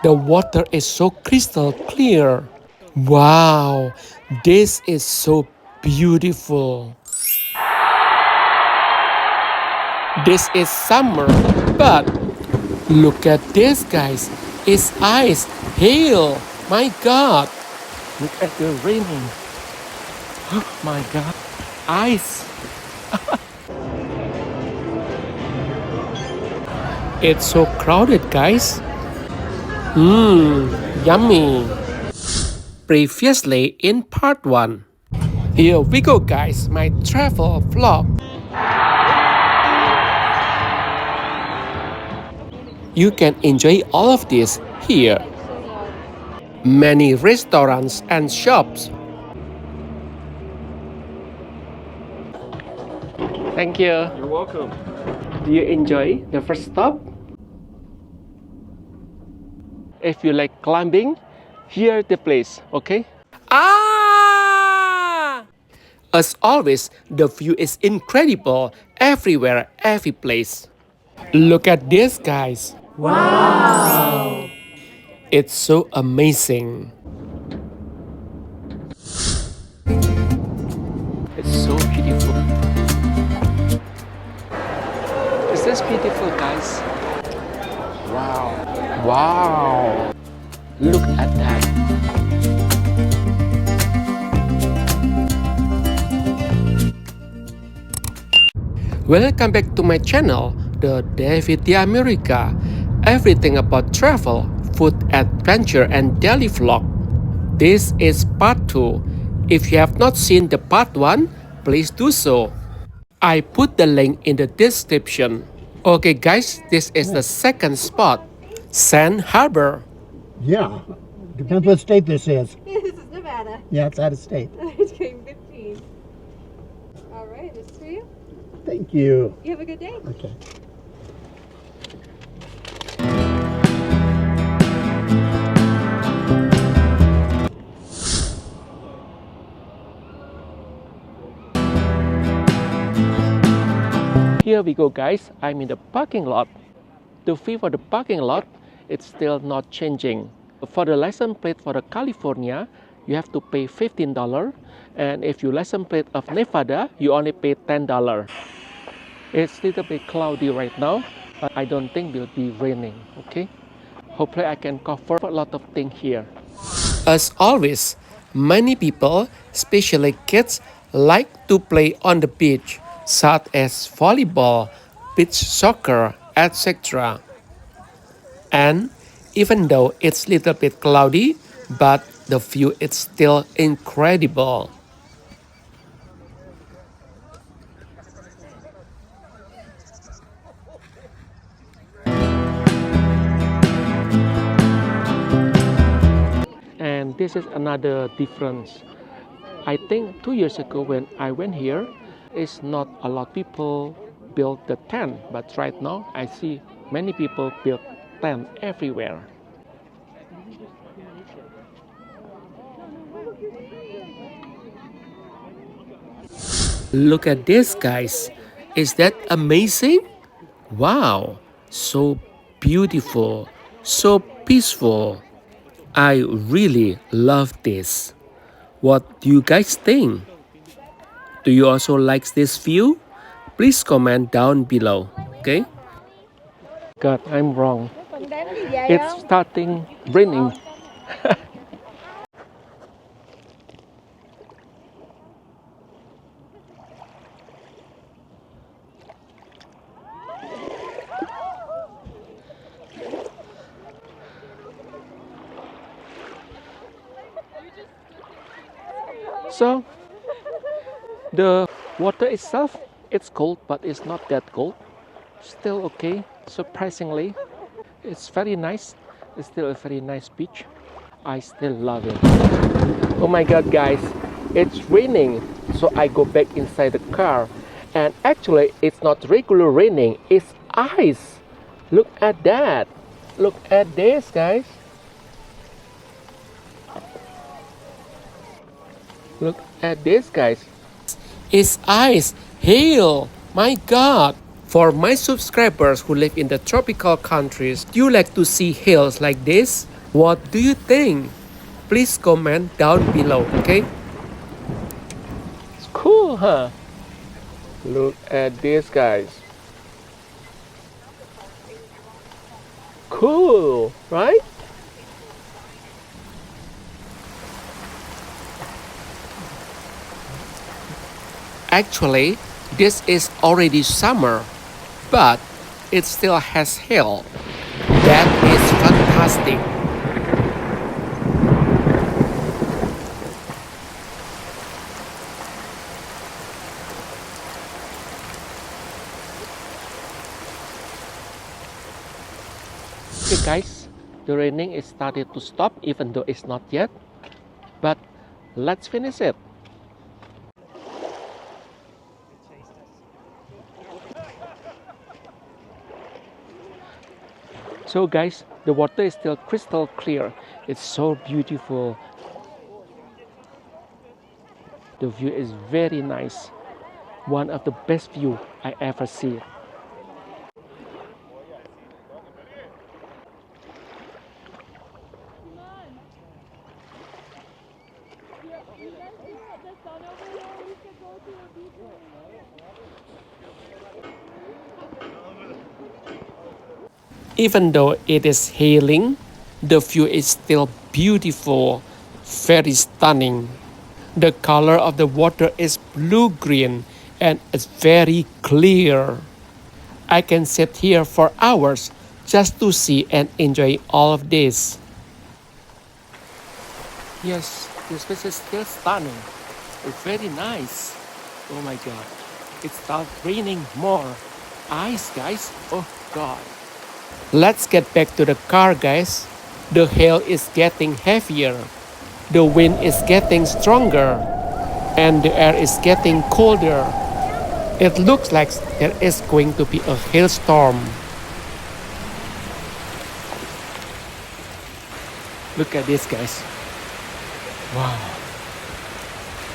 The water is so crystal clear. Wow, this is so beautiful. This is summer, but look at this, guys. It's ice, hail. My God. Look at the raining. Oh my God. Ice. It's so crowded, guys. Yummy. Previously in part 1. Here we go, guys. My travel vlog. You can enjoy all of this here. Many restaurants and shops. Thank you. You're welcome. Do you enjoy the first stop? If you like climbing, here the place, okay? As always, the view is incredible everywhere, every place. Look at this, guys. Wow! It's so amazing. It's so beautiful. Is this beautiful, guys? Wow. Wow. Look at that. Welcome back to my channel, the David the America. Everything about travel, food, adventure, and daily vlog. This is part 2. If you have not seen the part 1, please do so. I put the link in the description. Okay guys, this is the second spot, Sand Harbor. Yeah. Depends what state this is. This is Nevada. Yeah, it's out of state. It's getting 15. All right, this is for you. Thank you. You have a good day. Okay. Here we go, guys. I'm in the parking lot. The fee for the parking lot, it's still not changing. For the license plate for the California, you have to pay $15. And if you license plate of Nevada, you only pay $10. It's a little bit cloudy right now. I don't think it will be raining, okay? Hopefully I can cover a lot of things here. As always, many people, especially kids, like to play on the beach, such as volleyball, beach soccer, etc. And even though it's a little bit cloudy, but the view is still incredible. And this is another difference. I think 2 years ago when I went here, it's not a lot of people build the tent, but right now I see many people build tent everywhere. Look at this, guys. Is that amazing? Wow, so beautiful, so peaceful. I really love this. What do you guys think? Do you also like this view? Please comment down below, okay? God, I'm wrong. It's starting raining. So, the water itself, it's cold, but it's not that cold. Still okay, surprisingly. It's very nice. It's still a very nice beach. I still love it. Oh my God, guys, it's raining. So I go back inside the car. And actually, it's not regular raining, it's ice. Look at that. Look at this, guys. Look at this, guys. It's ice, hail. My God. For my subscribers who live in the tropical countries, do you like to see hails like this? What do you think? Please comment down below, okay? It's cool, huh? Look at this, guys. Cool, right? Actually, this is already summer, but it still has hail. That is fantastic. Okay guys, the raining is started to stop even though it's not yet, but let's finish it. So guys, the water is still crystal clear. It's so beautiful. The view is very nice. One of the best view I ever see. Even though it is hailing, the view is still beautiful, very stunning. The color of the water is blue-green and it's very clear. I can sit here for hours just to see and enjoy all of this. Yes, this place is still stunning. It's very nice. Oh my god. It starts raining more. Ice, guys. Oh god. Let's get back to the car, guys. The hail is getting heavier. The wind is getting stronger. And the air is getting colder. It looks like there is going to be a hailstorm. Look at this, guys. Wow.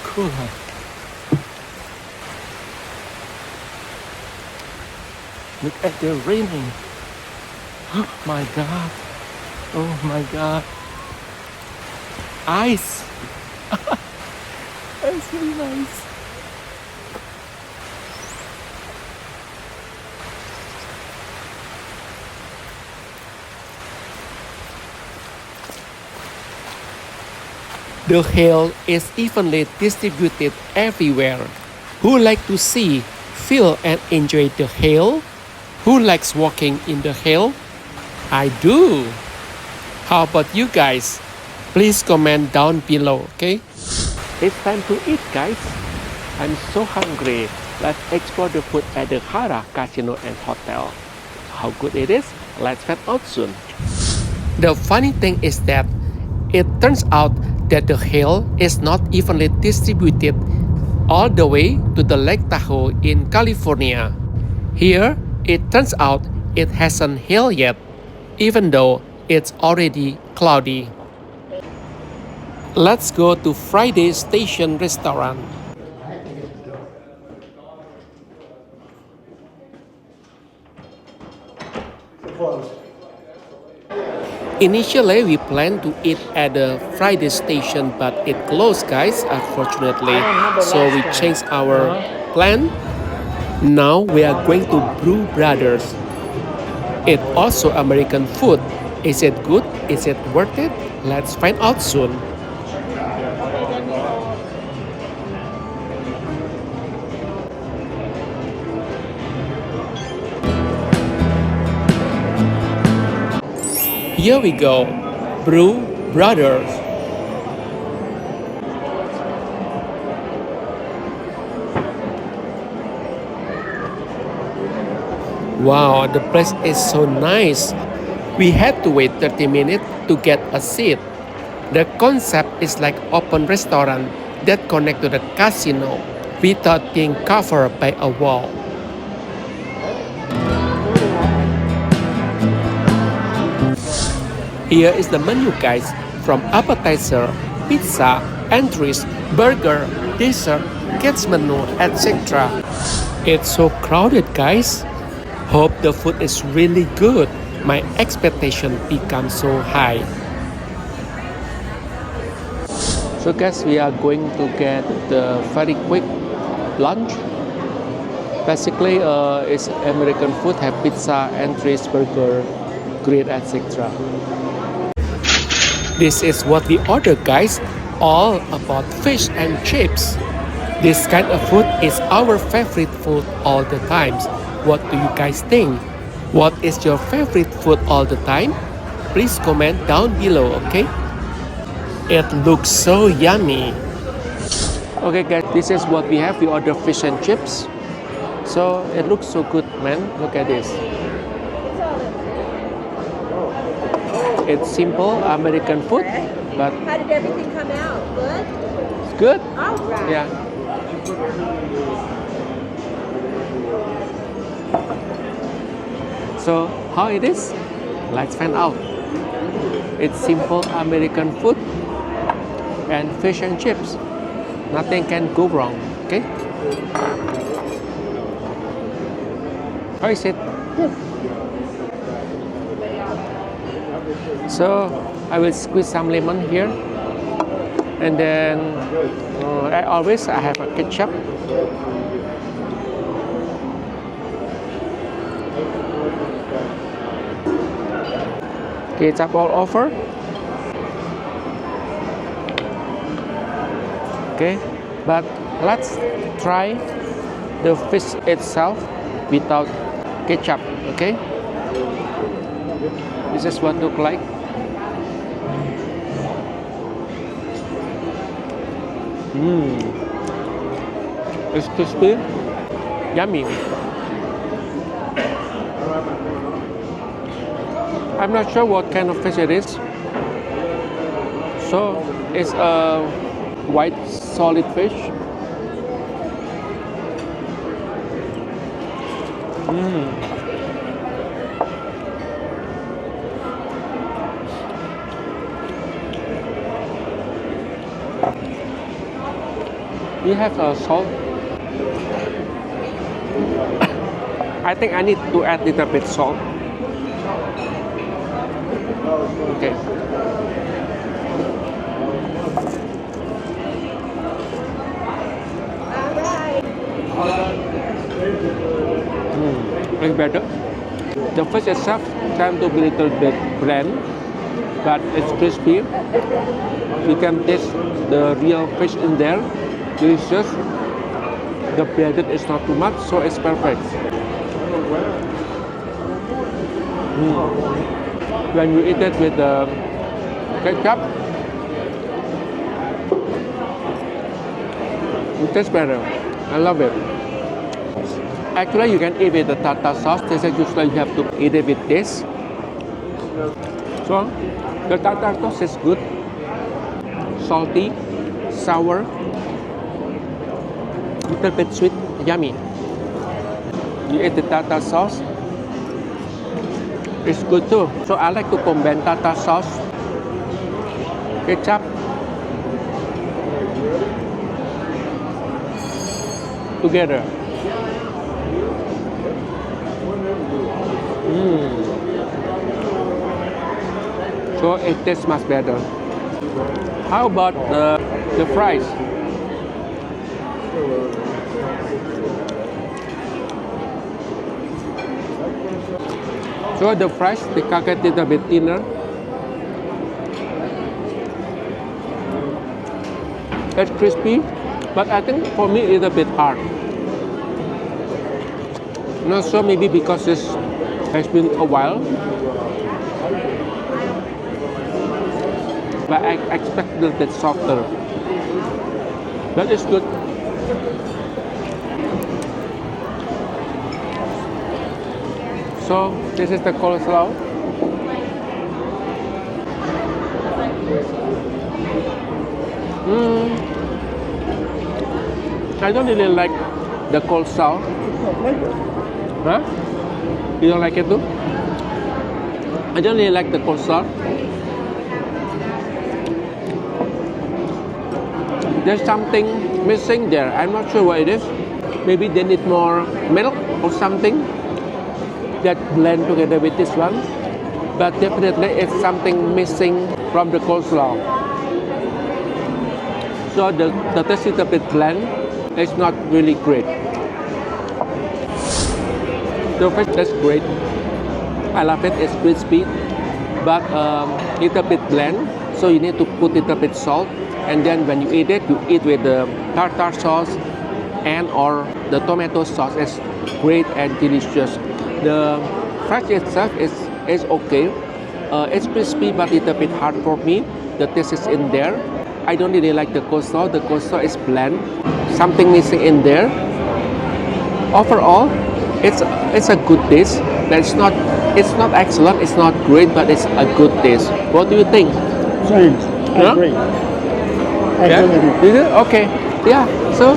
Cool, huh? Look at the raining. Oh my god. Oh my god. Ice. That's really nice. The hail is evenly distributed everywhere. Who like to see, feel and enjoy the hail? Who likes walking in the hail? I do. How about you guys? Please comment down below, okay? It's time to eat, guys. I'm so hungry. Let's explore the food at the Hara Casino and Hotel. How good it is? Let's find out soon. The funny thing is that it turns out that the hail is not evenly distributed all the way to the Lake Tahoe in California. Here, it turns out it hasn't hailed yet, even though it's already cloudy. Let's go to Friday Station Restaurant. Initially, we planned to eat at the Friday Station, but it closed, guys, unfortunately. So we changed our plan. Now we are going to Brew Brothers. It's also American food. Is it good? Is it worth it? Let's find out soon. Here we go, Brew Brothers. Wow, the place is so nice. We had to wait 30 minutes to get a seat. The concept is like open restaurant that connect to the casino without being covered by a wall. Here is the menu, guys, from appetizer, pizza, entries, burger, dessert, kids menu, etc. It's so crowded, guys. Hope the food is really good. My expectation becomes so high. So guys, we are going to get the very quick lunch. Basically, it's American food, have pizza, entries, burger, grill, etc. This is what we ordered, guys. All about fish and chips. This kind of food is our favorite food all the times. What do you guys think? What is your favorite food all the time? Please comment down below, okay? It looks so yummy. Okay guys, this is what we have. We ordered fish and chips. So it looks so good, man. Look at this. It's simple American food, but How did everything come out? Good? it's good. All right. Yeah. So how it is? Let's find out. It's simple American food and fish and chips. Nothing can go wrong. Okay. How is it? Good. So I will squeeze some lemon here, and then I have a ketchup. Ketchup all over. Okay, but let's try the fish itself without ketchup. Okay, this is what it looks like. It's crispy, yummy. I'm not sure what kind of fish it is. So it's a white solid fish. You have salt. I think I need to add a little bit salt. Okay. All right. It's better. The fish itself tends to be a little bit bland, but it's crispy. You can taste the real fish in there. Delicious. The breaded is not too much, so it's perfect. When you eat it with the ketchup, it tastes better. I love it. Actually, you can eat with the tartar sauce. This is usually you have to eat it with this. So, the tartar sauce is good. Salty, sour, little bit sweet, yummy. You eat the tartar sauce, it's good too. So I like to combine tartar sauce, ketchup, together. So it tastes much better. How about the fries? So the fries, they cut it a little bit thinner. It's crispy, but I think for me it's a bit hard. Not sure, maybe because it has been a while. But I expect a little bit softer. But it's good. So this is the coleslaw. I don't really like the coleslaw. Huh? You don't like it too? I don't really like the coleslaw. There's something missing there. I'm not sure what it is. Maybe they need more milk or something that blend together with this one. But definitely it's something missing from the coleslaw. So the taste is a bit bland. It's not really great. The fish tastes great. I love it. It's crispy, but little bit bland. So you need to put little bit salt, and then when you eat it, you eat with the tartar sauce and or the tomato sauce. It's great and delicious. The fries itself is okay. It's crispy but little bit hard for me. The taste is in there. I don't really like the coleslaw. The coleslaw is bland. Something missing in there. Overall, it's a good dish. It's not excellent. It's not great, but it's a good dish. What do you think? Same. I Yeah? agree. I Yeah? agree with you. Is it? Okay. Yeah. So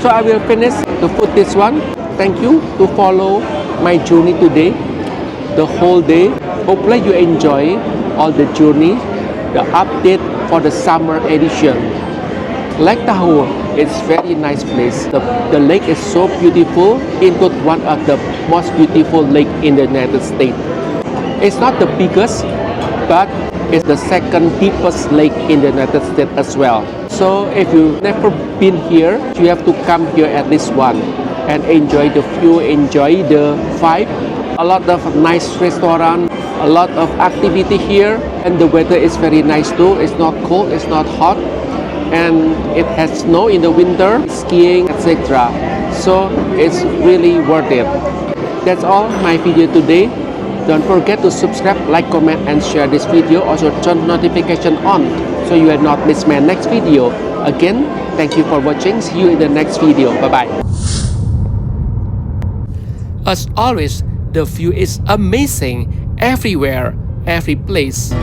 I will finish to put this one. Thank you to follow my journey today, the whole day. Hopefully you enjoy all the journey, the update for the summer edition. Lake Tahoe is very nice place. The lake is so beautiful, into one of the most beautiful lake in the United States. It's not the biggest, but it's the second deepest lake in the United States as well. So if you've never been here, you have to come here at least once and enjoy the view, enjoy the vibe. A lot of nice restaurant, a lot of activity here, and the weather is very nice too. It's not cold, it's not hot, and it has snow in the winter, skiing, etc. So it's really worth it. That's all my video today. Don't forget to subscribe, like, comment, and share this video. Also turn notification on so you will not miss my next video. Again, thank you for watching. See you in the next video. Bye bye. As always, the view is amazing everywhere, every place.